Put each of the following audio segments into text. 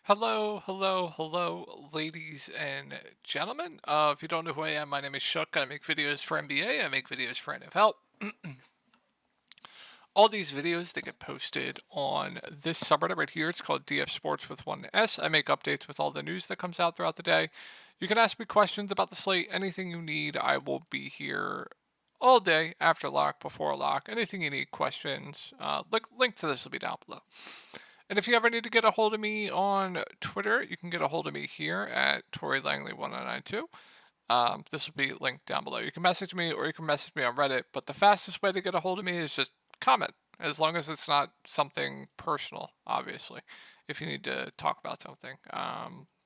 Hello, ladies and gentlemen. If you don't know who I am, my name is Shook. I make videos for NBA. I make videos for NFL. All these videos, they get posted on this subreddit right here. It's called DF Sports with one S. I make updates with all the news that comes out throughout the day. You can ask me questions about the slate, anything you need. I will be here all day, after lock, before lock. Anything you need, questions. Link to this will be down below. And if you ever need to get a hold of me on Twitter, you can get a hold of me here at Tory Langley1992. This will be linked down below. You can message me or you can message me on Reddit, but the fastest way to get a hold of me is just comment, as long as it's not something personal, obviously, if you need to talk about something.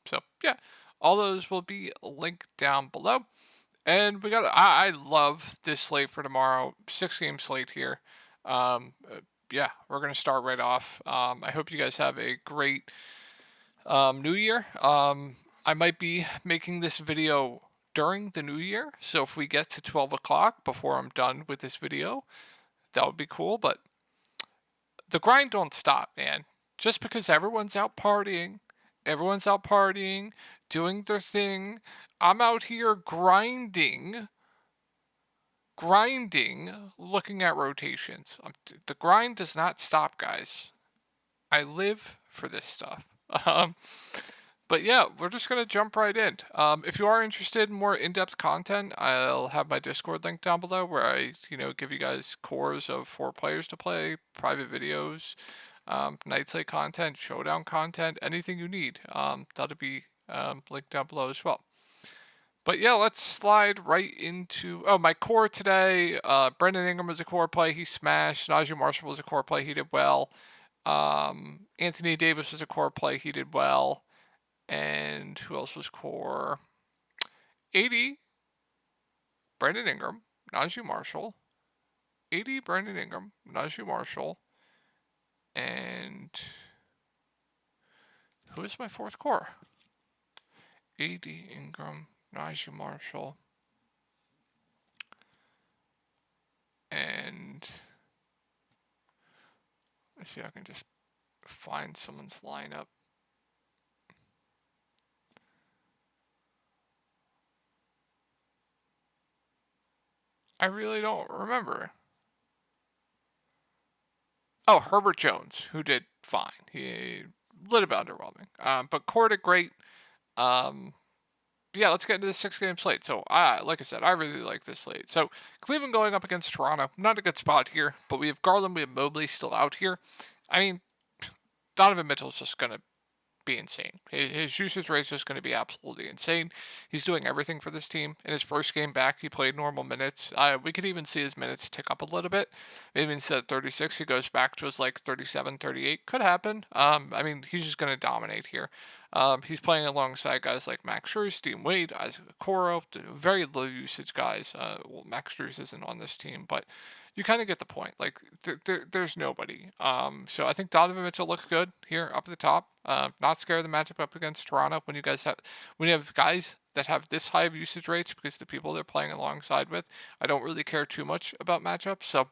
So, yeah, all those will be linked down below. And I love this slate for tomorrow. 6 game slate here. Yeah, we're going to start right off. I hope you guys have a great new year. I might be making this video during the new year. So if we get to 12 o'clock before I'm done with this video, that would be cool. But the grind don't stop, man. Just because everyone's out partying, doing their thing. I'm out here grinding, looking at rotations. The grind does not stop, guys. I live for this stuff. Um, but yeah, we're just gonna jump right in. If you are interested in more in-depth content, I'll have my Discord link down below where I, give you guys cores of 4 players to play, private videos, night slate content, showdown content, anything you need. That'll be linked down below as well. But yeah, let's slide right into my core today. Brandon Ingram was a core play, he smashed. Najee Marshall was a core play, he did well. Anthony Davis was a core play, he did well. And who else was core? 80, Brandon Ingram, Najee Marshall. 80, Brandon Ingram, Najee Marshall. And who is my fourth core? 80, Ingram, Najee Marshall. And let's see if I can just find someone's lineup. I really don't remember. Oh, Herbert Jones, who did fine. He a little bit underwhelming. But Core did great. Yeah, let's get into the 6 game slate. So, like I said, I really like this slate. So, Cleveland going up against Toronto. Not a good spot here, but we have Garland, we have Mobley still out here. I mean, Donovan Mitchell's just going to be insane. His usage rate is just going to be absolutely insane. He's doing everything for this team. In his first game back, he played normal minutes. We could even see his minutes tick up a little bit. Maybe instead of 36, he goes back to his 37, 38. Could happen. I mean, he's just going to dominate here. He's playing alongside guys like Max Strus, Dean Wade, Isaac Okoro, very low usage guys. Well, Max Strus isn't on this team, but you kind of get the point. Like, there's nobody. So I think Donovan Mitchell looks good here up at the top. Not scared of the matchup up against Toronto when you have guys that have this high of usage rates because the people they're playing alongside with. I don't really care too much about matchups. So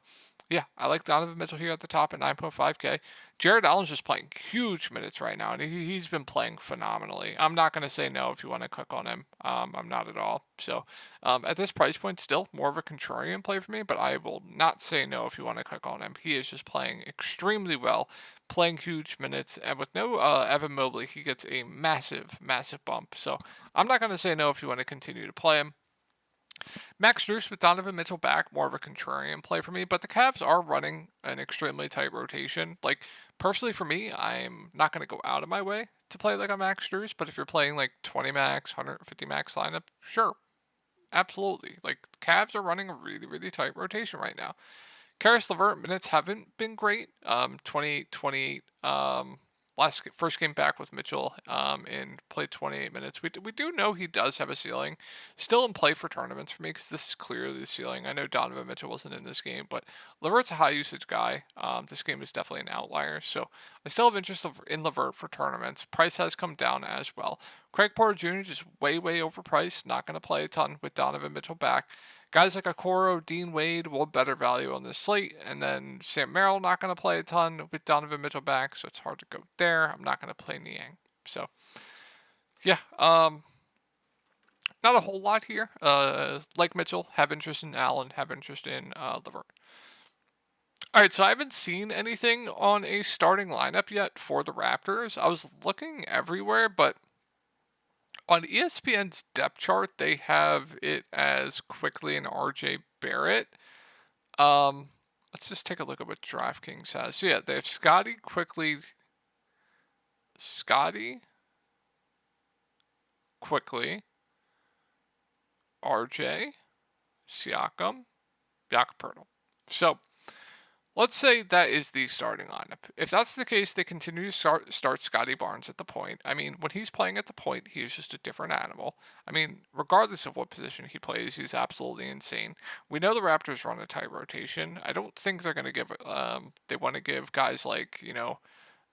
yeah, I like Donovan Mitchell here at the top at 9.5K. Jared Allen's just playing huge minutes right now, and he's been playing phenomenally. I'm not going to say no if you want to click on him. I'm not at all. So at this price point, still more of a contrarian play for me, but I will not say no if you want to click on him. He is just playing extremely well, playing huge minutes, and with no Evan Mobley, he gets a massive, massive bump. So I'm not going to say no if you want to continue to play him. Max Strus with Donovan Mitchell back, more of a contrarian play for me, but the Cavs are running an extremely tight rotation. Like, personally for me, I'm not going to go out of my way to play like a Max Strus, but if you're playing like 20 max, 150 max lineup, sure, absolutely. Like, Cavs are running a really, really tight rotation right now. Karis LeVert minutes haven't been great. 28, 28. First game back with Mitchell, and played 28 minutes. We do know he does have a ceiling, still in play for tournaments for me because this is clearly the ceiling. I know Donovan Mitchell wasn't in this game, but LeVert's a high usage guy. This game is definitely an outlier, so I still have interest in LeVert for tournaments. Price has come down as well. Craig Porter Jr. just way overpriced. Not going to play a ton with Donovan Mitchell back. Guys like Okoro, Dean Wade will better value on this slate, and then Sam Merrill not going to play a ton with Donovan Mitchell back, so it's hard to go there. I'm not going to play Niang. So yeah, not a whole lot here. Like Mitchell, have interest in Allen, have interest in Levert. All right, so I haven't seen anything on a starting lineup yet for the Raptors. I was looking everywhere, but on ESPN's depth chart, they have it as Quickly and RJ Barrett. Um, let's just take a look at what Draftkings has. So yeah, they have Scotty, Quickly, RJ, Siakam, Jakob. So let's say that is the starting lineup. If that's the case, they continue to start Scotty Barnes at the point. I mean, when he's playing at the point, he is just a different animal. I mean, regardless of what position he plays, he's absolutely insane. We know the Raptors run a tight rotation. I don't think they're going to give. They want to give guys like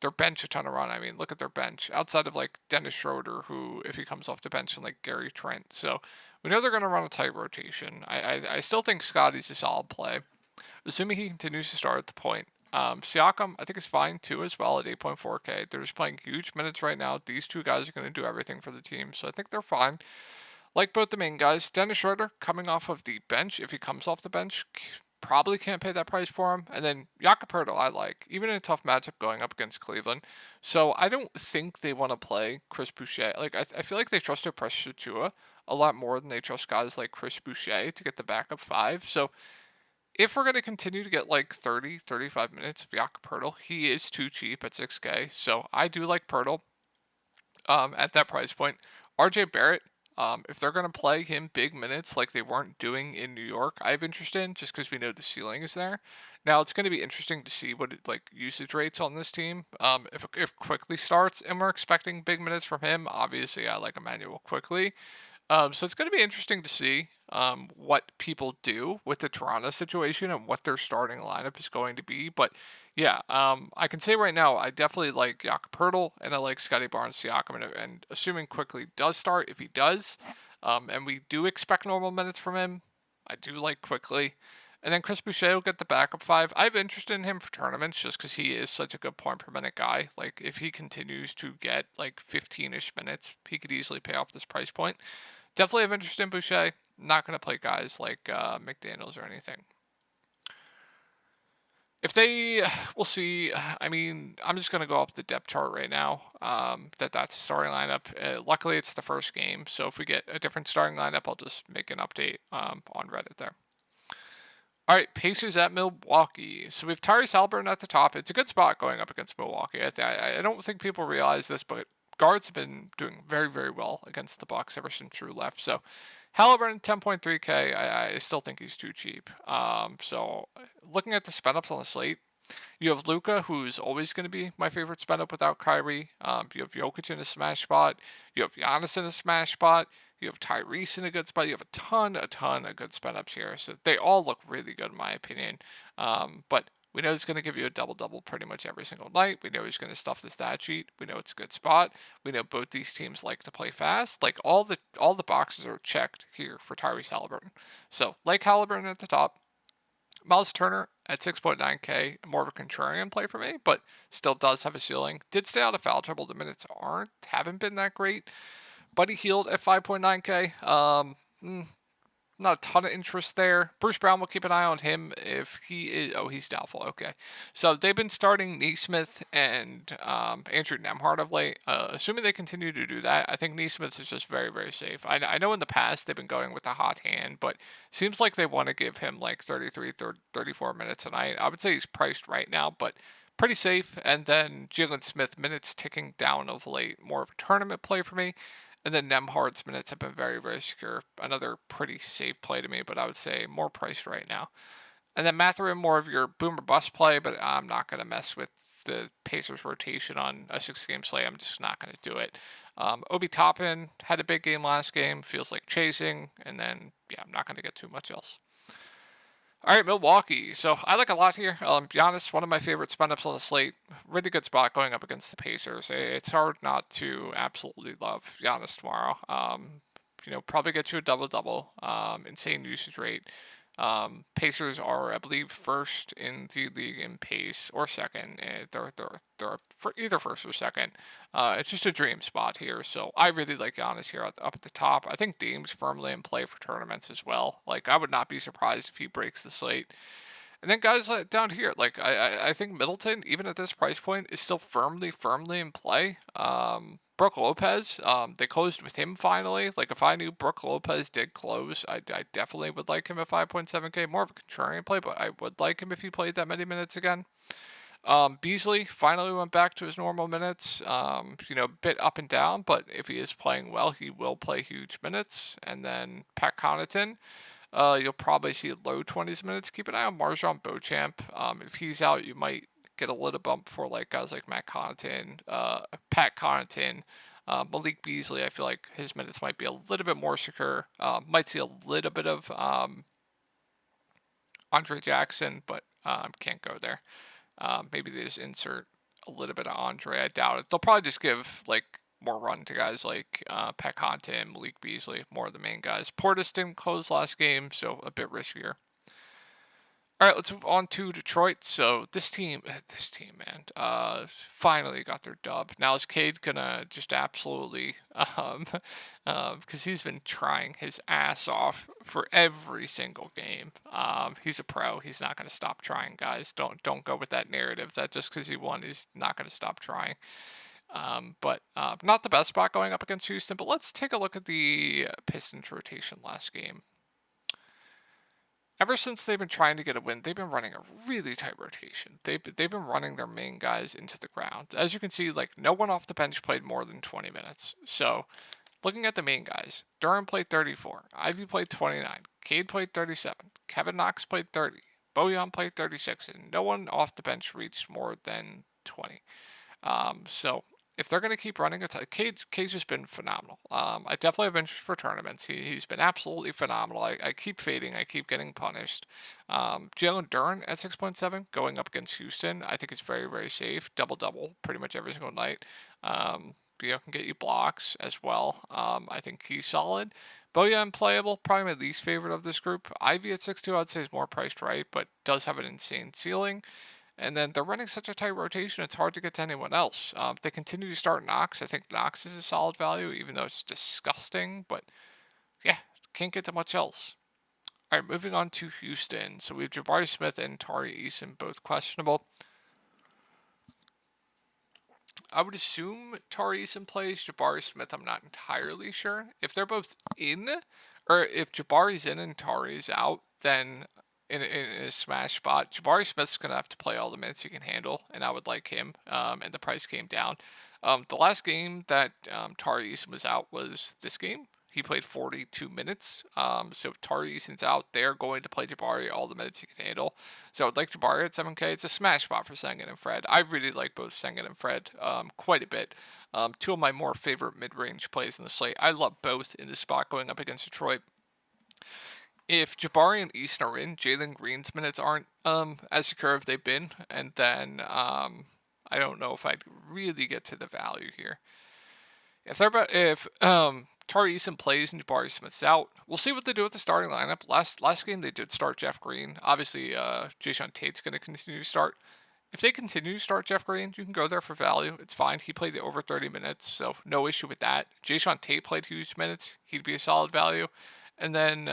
their bench a ton of run. I mean, look at their bench outside of like Dennis Schroeder, who if he comes off the bench, and like Gary Trent. So we know they're going to run a tight rotation. I still think Scotty's a solid play, assuming he continues to start at the point. Siakam, I think, is fine too as well at 8.4K. They're just playing huge minutes right now. These two guys are going to do everything for the team, so I think they're fine. Like both the main guys, Dennis Schroeder coming off of the bench, if he comes off the bench, probably can't pay that price for him. And then Jakob I like, even in a tough matchup going up against Cleveland. So I don't think they want to play Chris Boucher. Like, I feel like they trusted Precious Achiuwa a lot more than they trust guys like Chris Boucher to get the backup five. So if we're going to continue to get like 30, 35 minutes of Jakob he is too cheap at 6K. So I do like Pirtle at that price point. RJ Barrett, if they're going to play him big minutes like they weren't doing in New York, I have interest in just because we know the ceiling is there. Now it's going to be interesting to see what like usage rates on this team. If Quickly starts and we're expecting big minutes from him, obviously I like Emmanuel Quickly. So it's going to be interesting to see what people do with the Toronto situation and what their starting lineup is going to be. But yeah, I can say right now, I definitely like Jakob and I like Scotty Barnes, Siakam, and assuming Quickly does start, if he does, and we do expect normal minutes from him, I do like Quickly. And then Chris Boucher will get the backup five. I have interest in him for tournaments just because he is such a good point per minute guy. Like, if he continues to get like 15-ish minutes, he could easily pay off this price point. Definitely have interest in Boucher. Not going to play guys like McDaniels or anything. If they, we'll see. I mean, I'm just going to go up the depth chart right now. That's a starting lineup. Luckily, it's the first game, so if we get a different starting lineup, I'll just make an update on Reddit there. All right, Pacers at Milwaukee. So we have Tyrese Haliburton at the top. It's a good spot going up against Milwaukee. I don't think people realize this, but guards have been doing very, very well against the Bucks ever since Drew left. So Haliburton, 10.3K. I still think he's too cheap. So looking at the spend ups on the slate, you have Luka, who's always going to be my favorite spend up without Kyrie. You have Jokic in a smash spot. You have Giannis in a smash spot. You have Tyrese in a good spot. You have a ton of good spend ups here. So they all look really good in my opinion. But we know he's going to give you a double-double pretty much every single night. We know he's going to stuff the stat sheet. We know it's a good spot. We know both these teams like to play fast. Like all the boxes are checked here for Tyrese Haliburton. So like Haliburton at the top, Miles Turner at 6.9K, more of a contrarian play for me, but still does have a ceiling. Did stay out of foul trouble. The minutes haven't been that great. Buddy Hield at 5.9K. Not a ton of interest there. Bruce Brown, will keep an eye on him if he is. Oh, he's doubtful. Okay. So they've been starting Nesmith and Andrew Nembhard of late. Assuming they continue to do that, I think Nesmith is just very, very safe. I know in the past they've been going with a hot hand, but seems like they want to give him like 33, 34 minutes a night. I would say he's priced right now, but pretty safe. And then Jalen Smith, minutes ticking down of late. More of a tournament play for me. And then Nembhard's minutes have been very, very secure. Another pretty safe play to me, but I would say more priced right now. And then Mathurin, more of your boomer bust play, but I'm not going to mess with the Pacers rotation on a 6-game slate. I'm just not going to do it. Obi Toppin had a big game last game. Feels like chasing. And then, yeah, I'm not going to get too much else. All right, Milwaukee. So I like a lot here. Giannis, one of my favorite spend ups on the slate. Really good spot going up against the Pacers. It's hard not to absolutely love Giannis tomorrow. Probably get you a double-double. Insane usage rate. Pacers are, I believe, first in the league in pace, or second. They're for either first or second. It's just a dream spot here. So I really like Giannis here up at the top. I think Dame's firmly in play for tournaments as well. Like, I would not be surprised if he breaks the slate. And then guys like down here, like I think Middleton, even at this price point, is still firmly in play. Brook Lopez, they closed with him finally. Like, if I knew Brook Lopez did close, I definitely would like him at 5.7K. More of a contrarian play, but I would like him if he played that many minutes again. Beasley finally went back to his normal minutes. Bit up and down, but if he is playing well, he will play huge minutes. And then Pat Connaughton. You'll probably see low 20s minutes. Keep an eye on Marjon Beauchamp. If he's out, you might get a little bump for like guys like Pat Connaughton, Malik Beasley. I feel like his minutes might be a little bit more secure. Might see a little bit of Andre Jackson, but can't go there. Maybe they just insert a little bit of Andre. I doubt it. They'll probably just give like more run to guys like Pat Connaughton, Malik Beasley, more of the main guys. Portis didn't close last game, so a bit riskier. All right, let's move on to Detroit. So this team, man, finally got their dub. Now is Cade gonna just absolutely, because he's been trying his ass off for every single game. He's a pro. He's not gonna stop trying, guys. Don't go with that narrative that just because he won, he's not gonna stop trying. But not the best spot going up against Houston. But let's take a look at the Pistons rotation last game. Ever since they've been trying to get a win, they've been running a really tight rotation. They've been running their main guys into the ground. As you can see, like, no one off the bench played more than 20 minutes. So, looking at the main guys, Durham played 34, Ivy played 29, Cade played 37, Kevin Knox played 30, Bojan played 36, and no one off the bench reached more than 20. So if they're going to keep running, Cade's just been phenomenal. I definitely have interest for tournaments. He's been absolutely phenomenal. I keep fading. I keep getting punished. Jalen Duren at 6.7 going up against Houston, I think it's very, very safe. Double pretty much every single night. Can get you blocks as well. I think he's solid. Bojan playable, probably my least favorite of this group. Ivy at 6.2 I'd say is more priced right, but does have an insane ceiling. And then they're running such a tight rotation, it's hard to get to anyone else. They continue to start Knox. I think Knox is a solid value, even though it's disgusting. But yeah, can't get to much else. All right, moving on to Houston. So we have Jabari Smith and Tari Eason, both questionable. I would assume Tari Eason plays. Jabari Smith, I'm not entirely sure. If they're both in, or if Jabari's in and Tari's out, then in a smash spot, Jabari Smith's going to have to play all the minutes he can handle, and I would like him, and the price came down. The last game that Tari Eason was out was this game. He played 42 minutes. So if Tari Eason's out, they're going to play Jabari all the minutes he can handle. So I would like Jabari at 7K. It's a smash spot for Sengun and Fred. I really like both Sengun and Fred quite a bit. Two of my more favorite mid-range plays in the slate. I love both in this spot going up against Detroit. If Jabari and Easton are in, Jalen Green's minutes aren't as secure as they've been. And then I don't know if I'd really get to the value here. If Tari Eason plays and Jabari Smith's out, we'll see what they do with the starting lineup. Last game they did start Jeff Green. Obviously, Jayshawn Tate's going to continue to start. If they continue to start Jeff Green, you can go there for value. It's fine. He played over 30 minutes, so no issue with that. Jayshawn Tate played huge minutes. He'd be a solid value. And then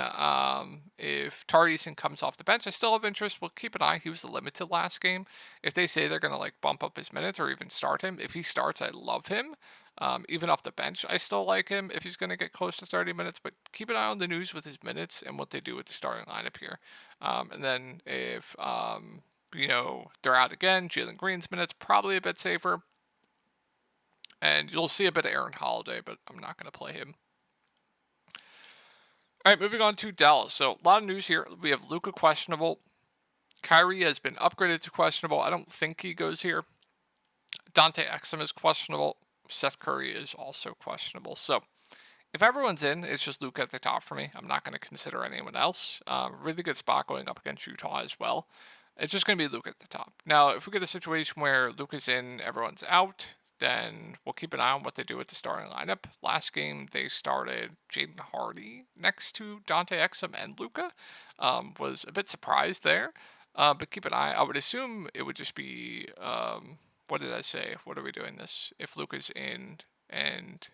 if Tari Eason comes off the bench, I still have interest. We'll keep an eye. He was limited last game. If they say they're going to like bump up his minutes or even start him, if he starts, I love him. Even off the bench, I still like him if he's going to get close to 30 minutes. But keep an eye on the news with his minutes and what they do with the starting lineup here. And then if they're out again, Jalen Green's minutes probably a bit safer. And you'll see a bit of Aaron Holiday, but I'm not going to play him. All right, moving on to Dallas. So a lot of news here. We have Luka questionable. Kyrie has been upgraded to questionable. I don't think he goes here. Dante Exum is questionable. Seth Curry is also questionable. So if everyone's in, it's just Luka at the top for me. I'm not going to consider anyone else. Really good spot going up against Utah as well. It's just going to be Luka at the top. Now, if we get a situation where Luka's in, everyone's out, then we'll keep an eye on what they do with the starting lineup. Last game, they started Jaden Hardy next to Dante Exum and Luka. Was a bit surprised there, but keep an eye. I would assume it would just be, what did I say? What are we doing this? If Luka's in and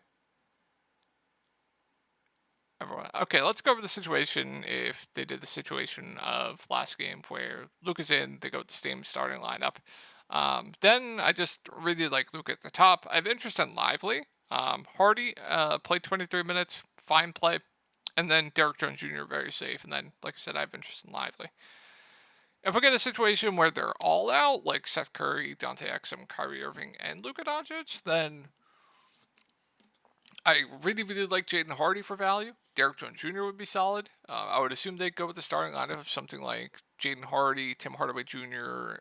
everyone. Okay, let's go over the situation if they did the situation of last game where Luka's in, they go with the same starting lineup. Then I just really like Luka at the top. I have interest in Lively. Hardy played 23 minutes, fine play. And then Derek Jones Jr. very safe. And then, like I said, I have interest in Lively. If we get a situation where they're all out, like Seth Curry, Dante Exum, Kyrie Irving, and Luka Doncic, then I really, really like Jaden Hardy for value. Derek Jones Jr. would be solid. I would assume they'd go with the starting lineup of something like Jaden Hardy, Tim Hardaway Jr.,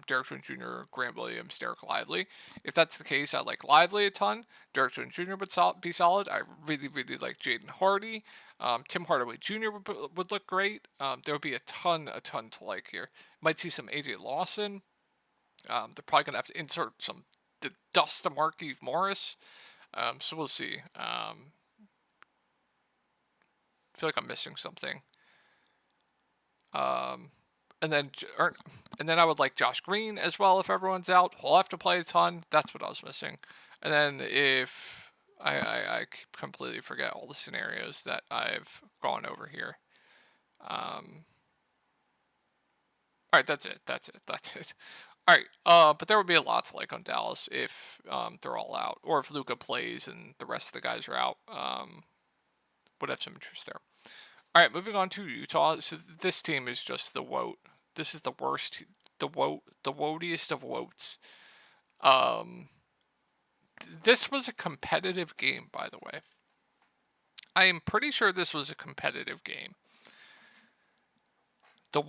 Derek Jones Jr., Grant Williams, Derek Lively. If that's the case, I like Lively a ton. Derek Jones Jr. would be solid. I really, really like Jaden Hardy. Tim Hardaway Jr. would look great. There would be a ton to like here. Might see some AJ Lawson. They're probably going to have to insert some dust to Markieff Morris. So we'll see. I feel like I'm missing something. And then I would like Josh Green as well if everyone's out. He'll have to play a ton. That's what I was missing. And then if I completely forget all the scenarios that I've gone over here. All right, that's it. All right, but there would be a lot to like on Dallas if they're all out, or if Luka plays and the rest of the guys are out. Would have some interest there. All right, moving on to Utah. So this team is just the woat. This is the worst, the woatiest of woats. This was a competitive game, by the way. I am pretty sure this was a competitive game. The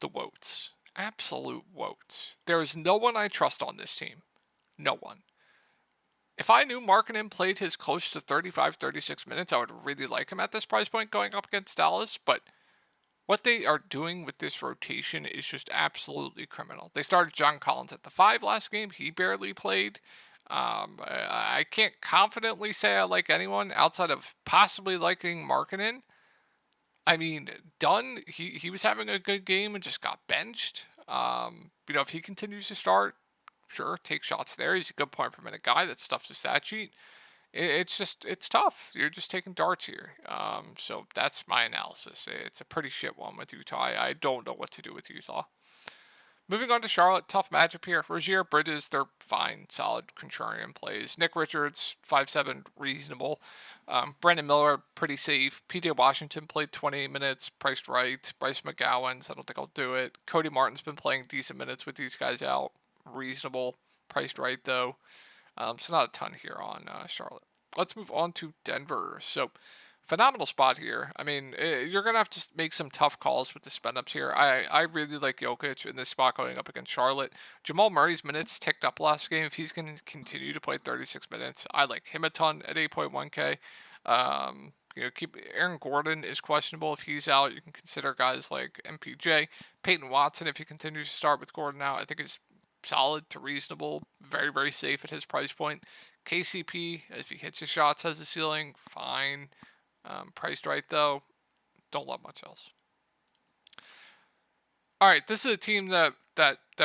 woats. Absolute woats. There is no one I trust on this team. No one. If I knew Markkanen played his close to 35, 36 minutes, I would really like him at this price point going up against Dallas. But what they are doing with this rotation is just absolutely criminal. They started John Collins at the 5 last game. He barely played. I can't confidently say I like anyone outside of possibly liking Markkanen. I mean, Dunn, he was having a good game and just got benched. If he continues to start, sure, take shots there. He's a good point per minute guy. That stuff's his stat sheet. It's tough. You're just taking darts here. So that's my analysis. It's a pretty shit one with Utah. I don't know what to do with Utah. Moving on to Charlotte, tough matchup here. Rozier, Bridges, they're fine, solid contrarian plays. Nick Richards, 5'7", reasonable. Brandon Miller, pretty safe. P.J. Washington played 28 minutes, priced right. Bryce McGowan's, I don't think I'll do it. Cody Martin's been playing decent minutes with these guys out. Reasonable, priced right though. So not a ton here on Charlotte. Let's move on to Denver. So phenomenal spot here. I mean, you're going to have to make some tough calls with the spend-ups here. I really like Jokic in this spot going up against Charlotte. Jamal Murray's minutes ticked up last game. If he's going to continue to play 36 minutes, I like him a ton at 8.1K. Keep Aaron Gordon is questionable. If he's out, you can consider guys like MPJ. Peyton Watson, if he continues to start with Gordon out, I think is solid to reasonable. Very, very safe at his price point. KCP, as he hits his shots, has a ceiling. Fine. Priced right though, don't love much else. All right, this is a team that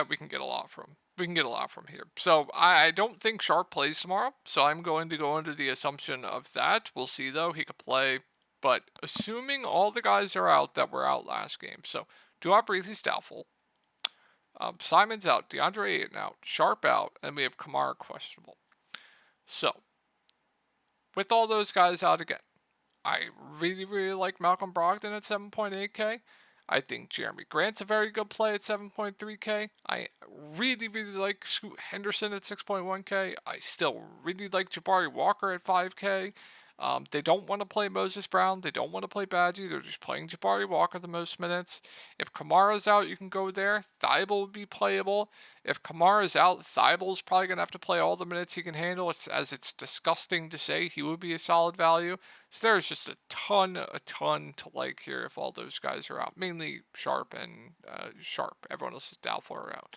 we can get a lot from. We can get a lot from here. So I don't think Sharp plays tomorrow, so I'm going to go under the assumption of that. We'll see though, he could play, but assuming all the guys are out that were out last game. So Duop Breathley's doubtful. Simon's out, DeAndre Ayton out, Sharp out, and we have Kamara questionable. So with all those guys out again, I really, really like Malcolm Brogdon at 7.8K. I think Jeremy Grant's a very good play at 7.3K. I really, really like Scoot Henderson at 6.1K. I still really like Jabari Walker at 5K. They don't want to play Moses Brown. They don't want to play Badgie. They're just playing Jabari Walker the most minutes. If Kamara's out, you can go there. Thibault would be playable. If Kamara's out, Thibault's probably going to have to play all the minutes he can handle. It's disgusting to say he would be a solid value. So there's just a ton to like here if all those guys are out. Mainly Sharp and Sharp. Everyone else is doubtful or out.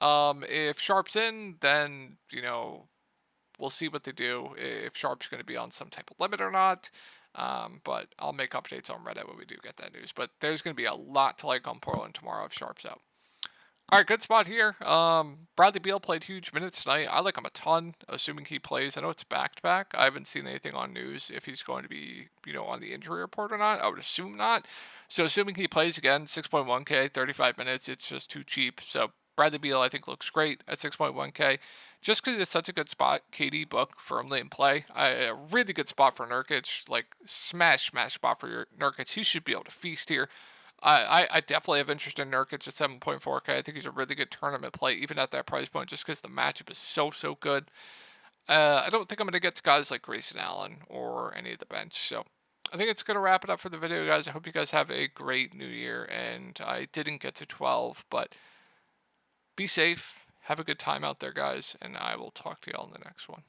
If Sharp's in, then, we'll see what they do, if Sharp's going to be on some type of limit or not. But I'll make updates on Reddit when we do get that news. But there's going to be a lot to like on Portland tomorrow if Sharp's out. All right, good spot here. Bradley Beal played huge minutes tonight. I like him a ton, assuming he plays. I know it's back to back. I haven't seen anything on news if he's going to be, on the injury report or not. I would assume not. So assuming he plays again, 6.1K, 35 minutes, it's just too cheap. So Bradley Beal, I think, looks great at 6.1K. Just because it's such a good spot. KD book firmly in play. A really good spot for Nurkic. Like, smash spot for your Nurkic. He should be able to feast here. I definitely have interest in Nurkic at 7.4K. I think he's a really good tournament play, even at that price point, just because the matchup is so good. I don't think I'm going to get to guys like Grayson Allen or any of the bench. So I think it's going to wrap it up for the video, guys. I hope you guys have a great new year. And I didn't get to 12, but be safe. Have a good time out there, guys. And I will talk to y'all in the next one.